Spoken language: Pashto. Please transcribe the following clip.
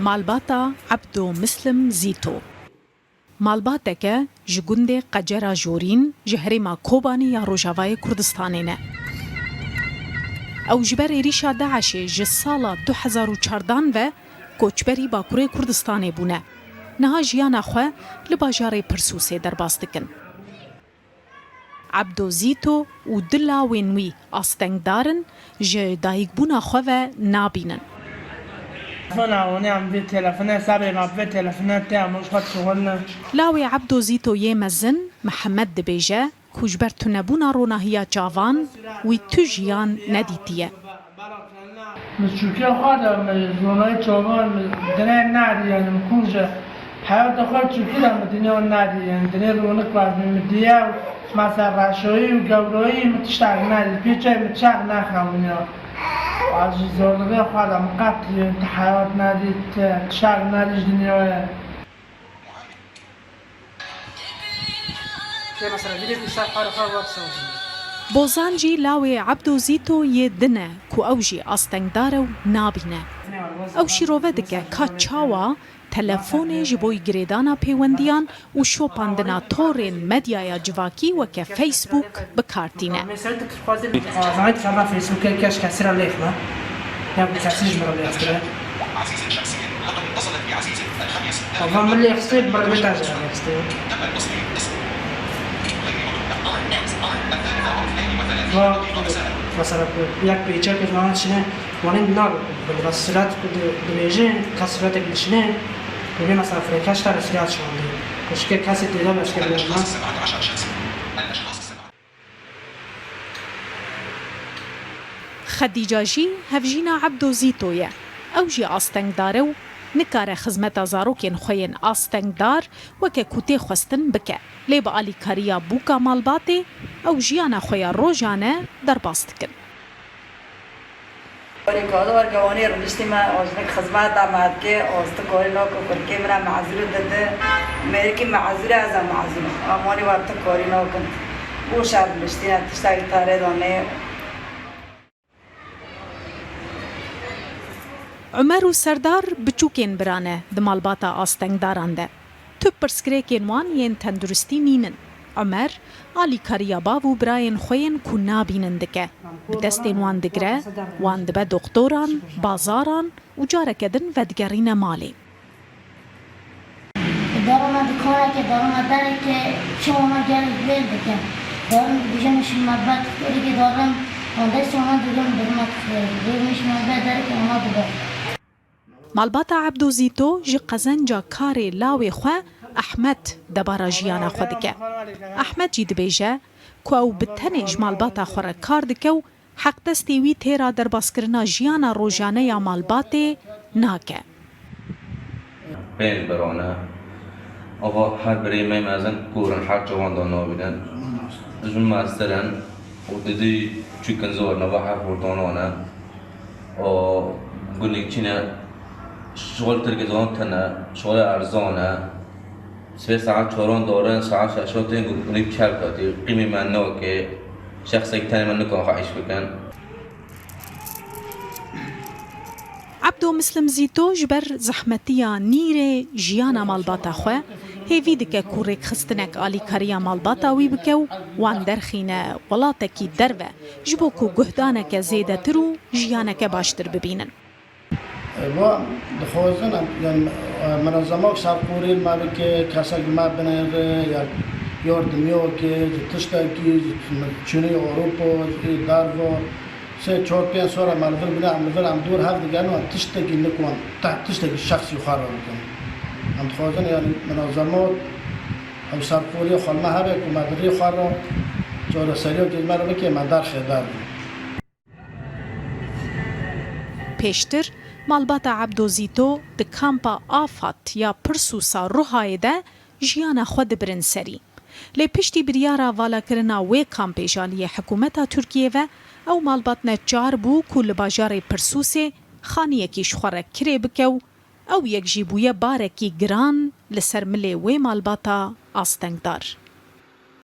مالباتا عبدو مسلم زیتو مالباتکه جگنده قجرا جورین جهرما کوبانی یا روجاوای کردستانه نه. او جبر ریشا داعش جسالا 2014 و کوچبری باکوره کردستانه بونه. نها جیانا خواه لباجار پرسوسه در باستکن. عبدو زیتو و دلا وینوی آستنگ دارن جه دایگ بونا خواه و نابینن. لاوی عبدو زیتو یه مزن محمد دبیجه کجبر تنبونا روناهیا جاوان وی تو جیان ندیتیه. مشوكي خاطر من زوناي جوان دنيا نادي يعني مكونجة حياة دخل شوكي من دنيا نادي يعني دنيا رونق بعد من دنيا مثلا رشوي وجوروي متشتاق نادي بيجي متشتاق نخاونيا عاجز زوناي خاطر مقابل حياة نادي تشتاق نادي دنيا مثلا فيديو بيصير خارج وقت بوزانجی لاوی عبدو زیتو یه دنه کو اوجی آستنگ داره و نابینه. او شیروه دکه که چاوا تلفون جبوی گریدانا پیوندیان و شوپاندنا تورین مدیای جواکی و که فیسبوک بکارتینه. زاید خلا فیسبوک کش کسی را لیخمه یا کسی جمعه لیخته. و من لیخته برای بتاجه لیخته. مثلا یک پیچه که من چنه وانند نار بله صورت دمیجه کسرت گلشنه ببین مثلا فریکش تا رسیات شونده کشکر کسی دیده بشکر بیرون خدیجه جی هفجینا عبدو زیتویه او جی آستنگ داره و نکاره خزمت زاروکین خوین آستنگ دار وکه کوتی خواستن بکه لیب آلی کاریا بوکا مالباته او جیانا خویا روژانه در باست کن. کارو ورگوانی رنشتی من آجنک خدمت داماد که آست کاری نکو کرکی مرا معذور داده میری که معذور از معذور آمانی وقت کاری نکن او شب رنشتی نتیشتاگی تاره دانه. عمر و سردار بچوکین برانه دمالباتا آستنگ دارنده. تو پرسکریکین وان ین تندرستی نینن. عمر آلی کاریا باو براین خوین کو نابیننده بدستین وان دگره وان دبه دکتوران بازاران و جارکدن و دگرین مالی. دارم دکاره که دارم داره که شما ما گرد بیل بکن. دارم بیشترش مباد که دارم آنده شما دیدم بدم دیدمش مباد داره که ما بده. مالباتا عبدو زیتو جی قزنجا کاری لاوی خواه احمد دبارا جیانا خودکه. احمد جی دبیجه که او بتنیج مالباتا خوره کار دکه و حق دستی وی تیرا در باسکرنا جیانا روژانه یا مالباته ناکه. بین برانه آقا هر بری می مازن کورن حق جوان دانا بیدن جون ماسترن و دیدی چی کنزور نوا حق بردانانه و گونیک چینه شغل ترگزان تنه شغل ارزانه 3 ساعت چهاران دارن ساعت شاشات این گونیک چرک دادی قیمی من نو که شخص یک تنی من نکن خواهش بکن. عبدو مسلم زیتو جبر زحمتیا نیر جیانا مالباتا خواه هیوی دکه کوریک خستنک آلی کاریا مالباتا وی بکو وان درخینه ولاتکی دروه جبو کو گهدانک زیده ترو جیانک باشتر ببینن. و دخوازن یعنی منظمات سرپوری مالی که کسایی ما بنیره یا یاردمیو که تشتکی چینی اروپا دارو سه 4-5 سال مالول بنا عم دور هفت دیگر نو تشتکی نکوان تشتکی شخصی خارج میکنه. هم دخوازن یعنی منظمات او سرپوری خالما هر یک مدری خارج جور سریع که مرا که مدار خدار. پیشتر مالباتا عبدو زیتو د کامپا آفات یا پرسوسا روحای ده جیانا خود برن سری. لی پشتی بریارا والا کرنا وی کامپی جالی حکومتا ترکیه و او مالبات نجار بو کل باجار پرسوسه خانیه کیش خوره کری بکو او یک جیبویه بارکی گران لسر ملی وی مالباتا آستنگ دار.